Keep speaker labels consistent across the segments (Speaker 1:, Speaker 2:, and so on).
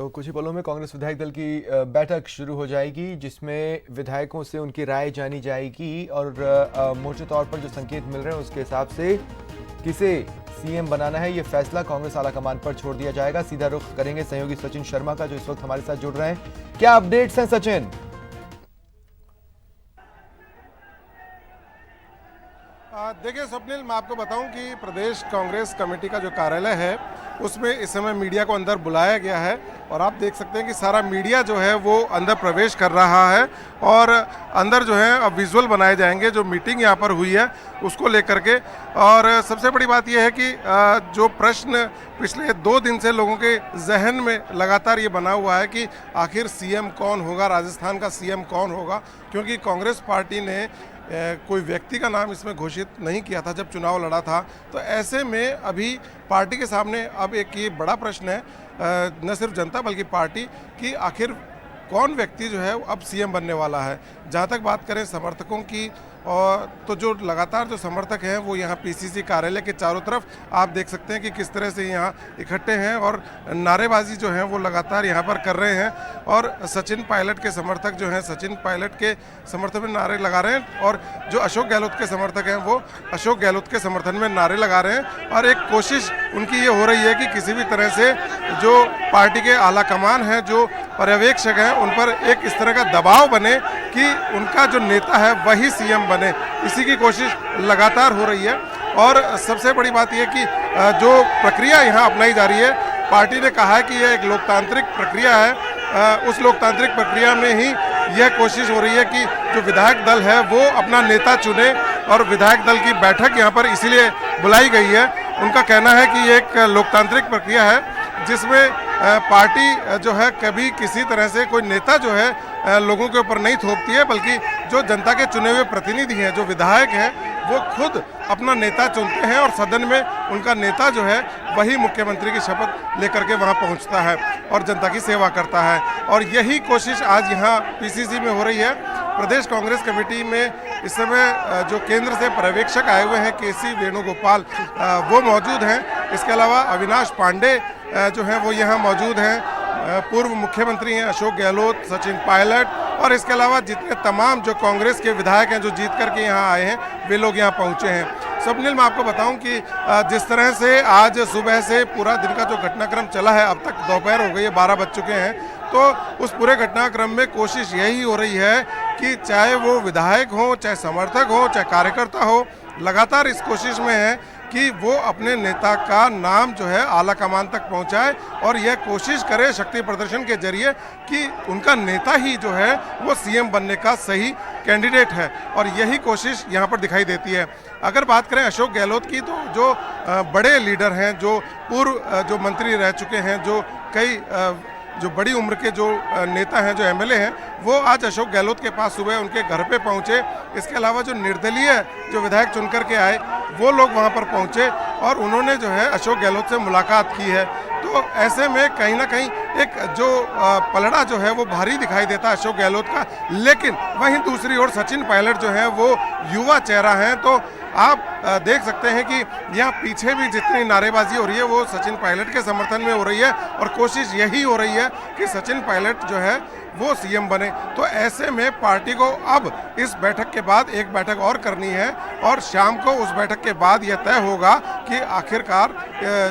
Speaker 1: तो कुछ ही पलों में कांग्रेस विधायक दल की बैठक शुरू हो जाएगी, जिसमें विधायकों से उनकी राय जानी जाएगी और मोटे तौर पर जो संकेत मिल रहे हैं उसके हिसाब से किसे सीएम बनाना है ये फैसला कांग्रेस आलाकमान पर छोड़ दिया जाएगा। सीधा रुख करेंगे सहयोगी सचिन शर्मा का, जो इस वक्त हमारे साथ जुड़ रहे हैं। क्या अपडेट्स हैं सचिन?
Speaker 2: देखिए स्वप्निल, मैं आपको बताऊं कि प्रदेश कांग्रेस कमेटी का जो कार्यालय है उसमें इस समय मीडिया को अंदर बुलाया गया है और आप देख सकते हैं कि सारा मीडिया जो है वो अंदर प्रवेश कर रहा है और अंदर जो है अब विजुअल बनाए जाएंगे जो मीटिंग यहाँ पर हुई है उसको लेकर के। और सबसे बड़ी बात यह है कि जो प्रश्न पिछले 2 दिन से लोगों के जहन में लगातार ये बना हुआ है कि आखिर सीएम कौन होगा, राजस्थान का सीएम कौन होगा, क्योंकि कांग्रेस पार्टी ने कोई व्यक्ति का नाम इसमें घोषित नहीं किया था जब चुनाव लड़ा था। तो ऐसे में अभी पार्टी के सामने अब एक ये बड़ा प्रश्न है, न सिर्फ जनता बल्कि पार्टी की, आखिर कौन व्यक्ति जो है अब सीएम बनने वाला है। जहाँ तक बात करें समर्थकों की, और तो जो लगातार जो समर्थक हैं वो यहाँ पीसीसी कार्यालय के चारों तरफ आप देख सकते हैं कि किस तरह से यहाँ इकट्ठे हैं और नारेबाजी जो है वो लगातार यहाँ पर कर रहे हैं। और सचिन पायलट के समर्थक जो हैं सचिन पायलट के समर्थन में नारे लगा रहे हैं और जो अशोक गहलोत के समर्थक हैं वो अशोक गहलोत के समर्थन में नारे लगा रहे हैं। और एक कोशिश उनकी ये हो रही है कि किसी भी तरह से जो पार्टी के आला कमान है, जो पर्यवेक्षक हैं, उन पर एक इस तरह का दबाव बने कि उनका जो नेता है वही सीएम बने। इसी की कोशिश लगातार हो रही है। और सबसे बड़ी बात यह कि जो प्रक्रिया यहाँ अपनाई जा रही है, पार्टी ने कहा है कि यह एक लोकतांत्रिक प्रक्रिया है। उस लोकतांत्रिक प्रक्रिया में ही यह कोशिश हो रही है कि जो विधायक दल है वो अपना नेता चुने और विधायक दल की बैठक यहाँ पर इसीलिए बुलाई गई है। उनका कहना है कि ये एक लोकतांत्रिक प्रक्रिया है जिसमें पार्टी जो है कभी किसी तरह से कोई नेता जो है लोगों के ऊपर नहीं थोपती है, बल्कि जो जनता के चुने हुए प्रतिनिधि हैं, जो विधायक हैं, वो खुद अपना नेता चुनते हैं और सदन में उनका नेता जो है वही मुख्यमंत्री की शपथ लेकर के वहां पहुंचता है और जनता की सेवा करता है। और यही कोशिश आज यहाँ पीसीसी में हो रही है। प्रदेश कांग्रेस कमेटी में इस समय जो केंद्र से पर्यवेक्षक आए हुए हैं केसी वेणुगोपाल, वो मौजूद हैं। इसके अलावा अविनाश पांडे जो हैं वो यहाँ मौजूद हैं। पूर्व मुख्यमंत्री हैं अशोक गहलोत, सचिन पायलट, और इसके अलावा जितने तमाम जो कांग्रेस के विधायक हैं जो जीत करके यहाँ आए हैं वे लोग यहाँ पहुँचे हैं। स्वप्निल, मैं आपको बताऊं कि जिस तरह से आज सुबह से पूरा दिन का जो घटनाक्रम चला है, अब तक दोपहर हो गई है, 12 बज चुके हैं, तो उस पूरे घटनाक्रम में कोशिश यही हो रही है कि चाहे वो विधायक हो, चाहे समर्थक हो, चाहे कार्यकर्ता हो, लगातार इस कोशिश में है कि वो अपने नेता का नाम जो है आला कमान तक पहुंचाए और यह कोशिश करे शक्ति प्रदर्शन के जरिए कि उनका नेता ही जो है वो सीएम बनने का सही कैंडिडेट है। और यही कोशिश यहाँ पर दिखाई देती है। अगर बात करें अशोक गहलोत की, तो जो बड़े लीडर हैं, जो पूर्व जो मंत्री रह चुके हैं, जो कई जो बड़ी उम्र के जो नेता हैं, जो एमएलए हैं, वो आज अशोक गहलोत के पास सुबह उनके घर पे पहुंचे। इसके अलावा जो निर्दलीय जो विधायक चुन करके आए वो लोग वहां पर पहुंचे और उन्होंने जो है अशोक गहलोत से मुलाकात की है। तो ऐसे में कहीं ना कहीं एक जो पलड़ा जो है वो भारी दिखाई देता है अशोक गहलोत का। लेकिन वहीं दूसरी ओर सचिन पायलट जो है वो युवा चेहरा है। तो आप देख सकते हैं कि यहाँ पीछे भी जितनी नारेबाजी हो रही है वो सचिन पायलट के समर्थन में हो रही है और कोशिश यही हो रही है कि सचिन पायलट जो है वो सीएम बने। तो ऐसे में पार्टी को अब इस बैठक के बाद एक बैठक और करनी है और शाम को उस बैठक के बाद यह तय होगा कि आखिरकार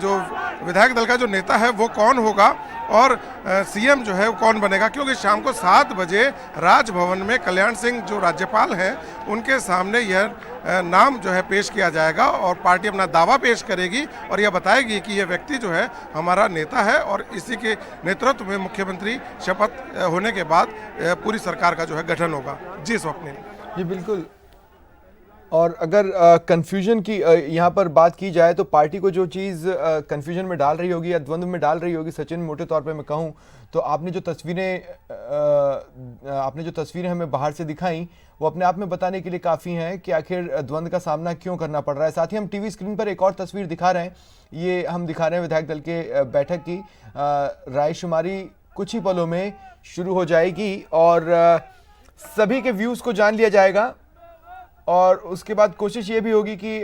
Speaker 2: जो विधायक दल का जो नेता है वो कौन होगा और सीएम जो है वो कौन बनेगा। क्योंकि शाम को 7 बजे राजभवन में कल्याण सिंह जो राज्यपाल हैं उनके सामने यह नाम जो है पेश किया जाएगा और पार्टी अपना दावा पेश करेगी और यह बताएगी कि यह व्यक्ति जो है हमारा नेता है और इसी के नेतृत्व में मुख्यमंत्री शपथ होने के बाद पूरी सरकार का जो है गठन होगा। जी स्वप्निल।
Speaker 1: जी बिल्कुल। और अगर कंफ्यूजन की यहाँ पर बात की जाए तो पार्टी को जो चीज़ कंफ्यूजन में डाल रही होगी या द्वंद्व में डाल रही होगी, सचिन, मोटे तौर पे मैं कहूँ तो आपने जो तस्वीरें हमें बाहर से दिखाई वो अपने आप में बताने के लिए काफ़ी हैं कि आखिर द्वंद्व का सामना क्यों करना पड़ रहा है। साथ ही हम टीवी स्क्रीन पर एक और तस्वीर दिखा रहे हैं। ये हम दिखा रहे हैं विधायक दल के बैठक की रायशुमारी कुछ ही पलों में शुरू हो जाएगी और सभी के व्यूज़ को जान लिया जाएगा। और उसके बाद कोशिश ये भी होगी कि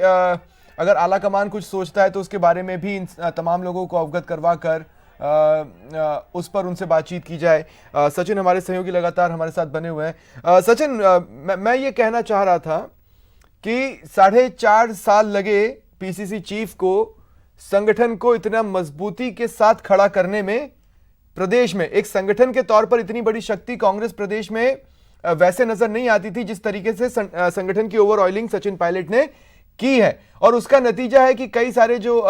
Speaker 1: अगर आला कमान कुछ सोचता है तो उसके बारे में भी इन तमाम लोगों को अवगत करवा कर उस पर उनसे बातचीत की जाए। सचिन हमारे सहयोगी लगातार हमारे साथ बने हुए हैं। सचिन, मैं ये कहना चाह रहा था कि 4.5 साल लगे पीसीसी चीफ को संगठन को इतना मजबूती के साथ खड़ा करने में। प्रदेश में एक संगठन के तौर पर इतनी बड़ी शक्ति कांग्रेस प्रदेश में वैसे नजर नहीं आती थी जिस तरीके से संगठन की ओवर ऑयलिंग सचिन पायलट ने की है, और उसका नतीजा है कि कई सारे जो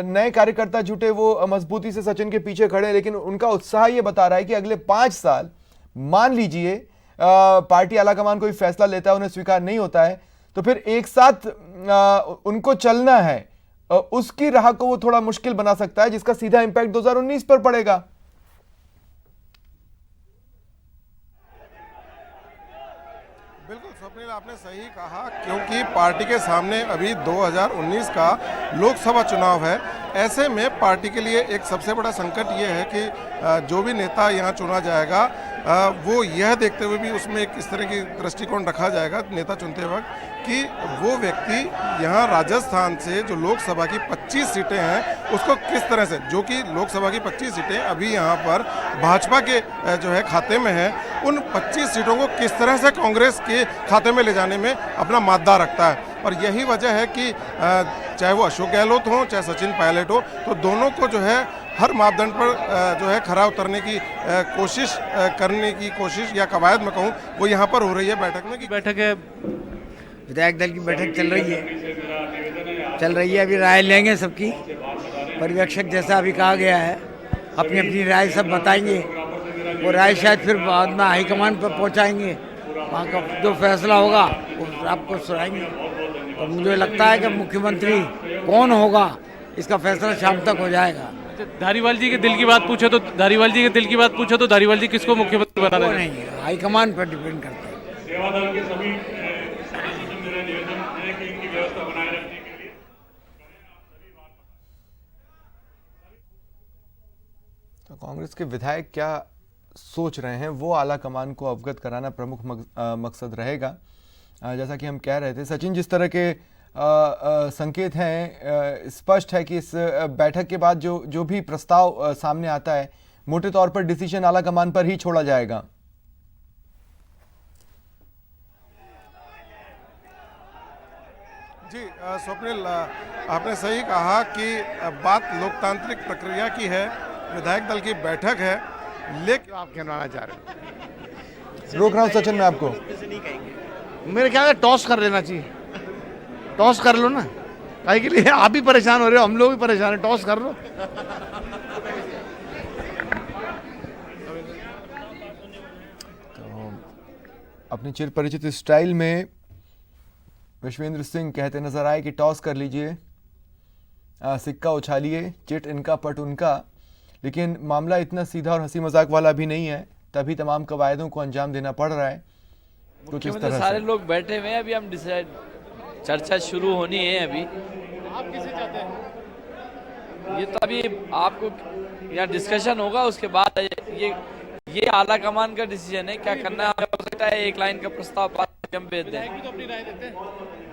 Speaker 1: नए कार्यकर्ता जुटे वो मजबूती से सचिन के पीछे खड़े हैं। लेकिन उनका उत्साह ये बता रहा है कि अगले 5 साल मान लीजिए पार्टी आलाकमान कोई फैसला लेता है, उन्हें स्वीकार नहीं होता है, तो फिर एक साथ उनको चलना है, उसकी राह को वो थोड़ा मुश्किल बना सकता है, जिसका सीधा इंपैक्ट 2019 पर पड़ेगा।
Speaker 2: बिल्कुल स्वप्निल, आपने सही कहा, क्योंकि पार्टी के सामने अभी 2019 का लोकसभा चुनाव है। ऐसे में पार्टी के लिए एक सबसे बड़ा संकट ये है कि जो भी नेता यहाँ चुना जाएगा वो यह देखते हुए भी उसमें एक इस तरह की दृष्टिकोण रखा जाएगा नेता चुनते वक्त कि वो व्यक्ति यहाँ राजस्थान से जो लोकसभा की 25 सीटें हैं उसको किस तरह से, जो कि लोकसभा की 25 सीटें अभी यहाँ पर भाजपा के जो है खाते में है, उन 25 सीटों को किस तरह से कांग्रेस के खाते में ले जाने में अपना मादा रखता है। और यही वजह है कि चाहे वो अशोक गहलोत हो चाहे सचिन पायलट हो, तो दोनों को जो है हर मापदंड पर जो है खरा उतरने की कोशिश करने की कोशिश या कवायद में कहूँ वो यहाँ पर हो रही है बैठक में।
Speaker 3: बैठक है, विधायक दल की बैठक चल रही है, अभी राय लेंगे सबकी। पर्यवेक्षक जैसा अभी कहा गया है, अपनी अपनी राय सब बताएंगे, वो राय शायद फिर बाद में हाईकमान पर पहुंचाएंगे, वहाँ का जो फैसला होगा वो आपको सुनाएंगे। और मुझे लगता है कि मुख्यमंत्री कौन होगा इसका फैसला शाम तक हो जाएगा।
Speaker 4: धारीवाल जी के दिल की बात पूछो तो धारीवाल जी किसको मुख्यमंत्री बना
Speaker 3: नहीं, हाईकमान पर डिपेंड करता है।
Speaker 1: तो कांग्रेस के विधायक क्या सोच रहे हैं वो आला कमान को अवगत कराना प्रमुख मकसद रहेगा। जैसा कि हम कह रहे थे सचिन, जिस तरह के संकेत हैं, स्पष्ट है कि इस बैठक के बाद जो भी प्रस्ताव सामने आता है मोटे तौर पर डिसीजन आला कमान पर ही छोड़ा जाएगा।
Speaker 2: जी स्वप्निल, आपने सही कहा कि बात लोकतांत्रिक प्रक्रिया की है, विधायक दल की बैठक है, लेकिन आप कहना चाह रहे हैं।
Speaker 1: रोक रहा हूं सचिन मैं आपको।
Speaker 5: मेरे ख्याल से टॉस कर लेना चाहिए, टॉस कर लो ना, काहे के लिए आप भी परेशान हो रहे हो, हम लोग भी परेशान है, टॉस कर लो।
Speaker 1: तो अपनी चिर परिचित स्टाइल में विश्वेंद्र सिंह कहते नजर आए कि टॉस कर लीजिए, सिक्का उछालिए, चिट इनका पट उनका। लेकिन मामला इतना सीधा और हंसी मजाक वाला भी नहीं है, तभी तमाम कवायदों को अंजाम देना पड़ रहा है। कुछ इस तरह
Speaker 6: सारे लोग बैठे हुए हैं, अभी हम डिसाइड, चर्चा शुरू होनी है अभी।
Speaker 4: आप किसे चाहते हैं?
Speaker 6: ये तो अभी आपको यहाँ डिस्कशन होगा, उसके बाद ये आला कमान का डिसीजन है, क्या करना है। हो सकता है एक लाइन का प्रस्ताव बाद हम भेज दें,
Speaker 4: तो अपनी राय देते हैं।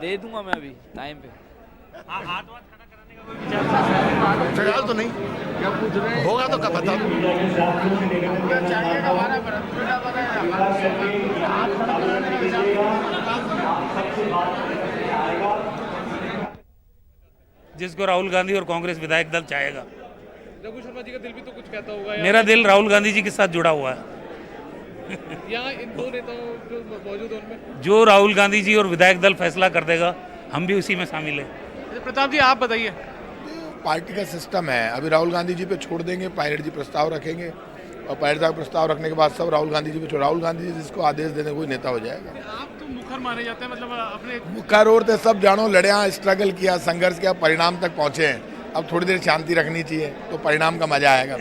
Speaker 6: दे दूंगा मैं अभी टाइम पे।
Speaker 5: सवाल तो नहीं होगा तो क्या बता दूं।
Speaker 7: जिसको राहुल गांधी और कांग्रेस विधायक दल चाहेगा।
Speaker 4: रघु शर्मा जी का दिल भी तो कुछ कहता होगा।
Speaker 7: मेरा दिल राहुल गांधी जी के साथ जुड़ा हुआ है।
Speaker 4: यहाँ इन दो नेताओं जो मौजूद हैं उनमें
Speaker 7: जो राहुल गांधी जी और विधायक दल फैसला कर देगा, हम भी उसी में शामिल हैं।
Speaker 4: प्रताप जी आप बताइए।
Speaker 5: पार्टी का सिस्टम है, अभी राहुल गांधी जी पे छोड़ देंगे, पायलट जी प्रस्ताव रखेंगे और पायलट साहब प्रस्ताव रखने के बाद सब राहुल गांधी जी पे छोड़, राहुल गांधी जी जिसको आदेश देने कोई नेता हो जाएगा।
Speaker 4: आप तो मुखर माने जाते हैं, मतलब अपने
Speaker 5: मुखर और थे सब जानो, लड़िया, स्ट्रगल किया, संघर्ष किया, परिणाम तक पहुंचे हैं। अब थोड़ी देर शांति रखनी चाहिए तो परिणाम का मजा आएगा।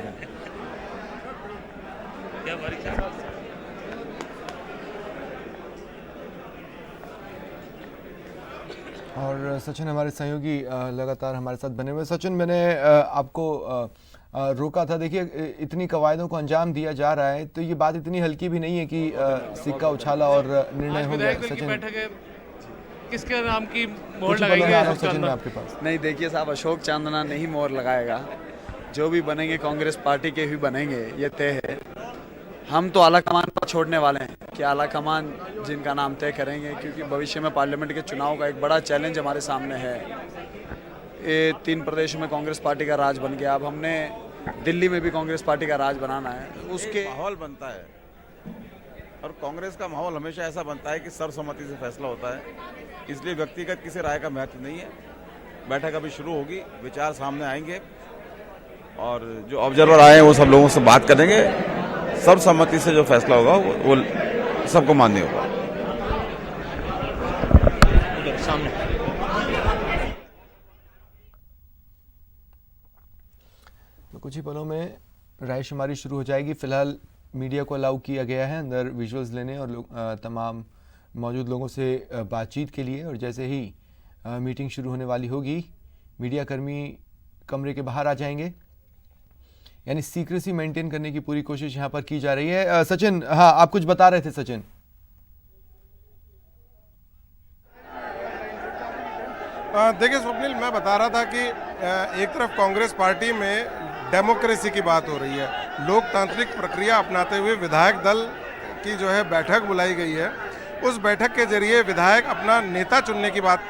Speaker 1: और सचिन हमारे सहयोगी लगातार हमारे साथ बने हुए। सचिन, मैंने आपको रोका था, देखिए इतनी कवायदों को अंजाम दिया जा रहा है तो ये बात इतनी हल्की भी नहीं है कि सिक्का उछाला और निर्णय हो गया। सचिन,
Speaker 4: किसके नाम की मोहर लगाई गई है?
Speaker 1: सचिन मैं आपके पास।
Speaker 8: नहीं, देखिए साहब, अशोक चांदना नहीं मोहर लगाएगा। जो भी बनेंगे कांग्रेस पार्टी के ही बनेंगे, ये तय है। हम तो आला कमान पर छोड़ने वाले हैं कि आला कमान जिनका नाम तय करेंगे, क्योंकि भविष्य में पार्लियामेंट के चुनाव का एक बड़ा चैलेंज हमारे सामने है। ये 3 प्रदेशों में कांग्रेस पार्टी का राज बन गया, अब हमने दिल्ली में भी कांग्रेस पार्टी का राज बनाना है। उसके
Speaker 9: माहौल बनता है और कांग्रेस का माहौल हमेशा ऐसा बनता है कि सर्वसम्मति से फैसला होता है, इसलिए व्यक्तिगत किसी राय का महत्व नहीं है। बैठक अभी शुरू होगी, विचार सामने आएंगे और जो ऑब्जर्वर आए हैं वो सब लोगों से बात करेंगे। सर्वसम्मति से जो फैसला होगा वो सबको मान्य होगा।
Speaker 1: तो कुछ ही पलों में रायशुमारी शुरू हो जाएगी। फिलहाल मीडिया को अलाउ किया गया है अंदर विजुअल्स लेने और तमाम मौजूद लोगों से बातचीत के लिए, और जैसे ही मीटिंग शुरू होने वाली होगी मीडिया कर्मी कमरे के बाहर आ जाएंगे। यानी सीक्रेसी मेंटेन करने की पूरी कोशिश यहां पर की जा रही है। सचिन, हाँ, आप कुछ बता रहे थे सचिन।
Speaker 2: देखिए स्वप्निल, मैं बता रहा था कि एक तरफ कांग्रेस पार्टी में डेमोक्रेसी की बात हो रही है, लोकतांत्रिक प्रक्रिया अपनाते हुए विधायक दल की जो है बैठक बुलाई गई है। उस बैठक के जरिए विधायक अपना नेता चुनने की बात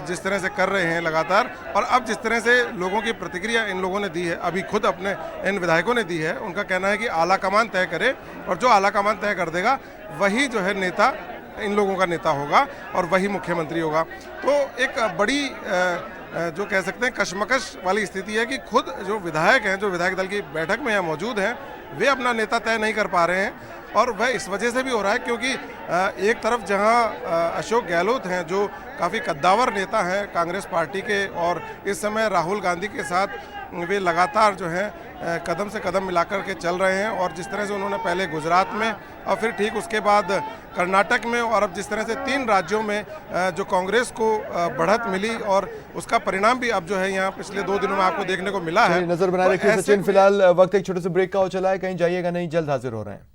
Speaker 2: जिस तरह से कर रहे हैं लगातार, और अब जिस तरह से लोगों की प्रतिक्रिया इन लोगों ने दी है, अभी खुद अपने इन विधायकों ने दी है, उनका कहना है कि आला कमान तय करे और जो आला कमान तय कर देगा वही जो है नेता, इन लोगों का नेता होगा और वही मुख्यमंत्री होगा। तो एक बड़ी जो कह सकते हैं कशमकश वाली स्थिति है कि खुद जो विधायक हैं, जो विधायक दल की बैठक में यहाँ मौजूद हैं, वे अपना नेता तय नहीं कर पा रहे हैं। और वह इस वजह से भी हो रहा है क्योंकि एक तरफ जहां अशोक गहलोत हैं जो काफ़ी कद्दावर नेता हैं कांग्रेस पार्टी के, और इस समय राहुल गांधी के साथ वे लगातार जो है कदम से कदम मिलाकर के चल रहे हैं, और जिस तरह से उन्होंने पहले गुजरात में और फिर ठीक उसके बाद कर्नाटक में और अब जिस तरह से 3 राज्यों में जो कांग्रेस को बढ़त मिली और उसका परिणाम भी अब जो है यहाँ पिछले 2 दिनों में आपको देखने को मिला है।
Speaker 1: नजर बना रखिए सचिन। फिलहाल वक्त एक छोटे से ब्रेक का हो चला है, कहीं जाइएगा नहीं, जल्द हाजिर हो रहे हैं।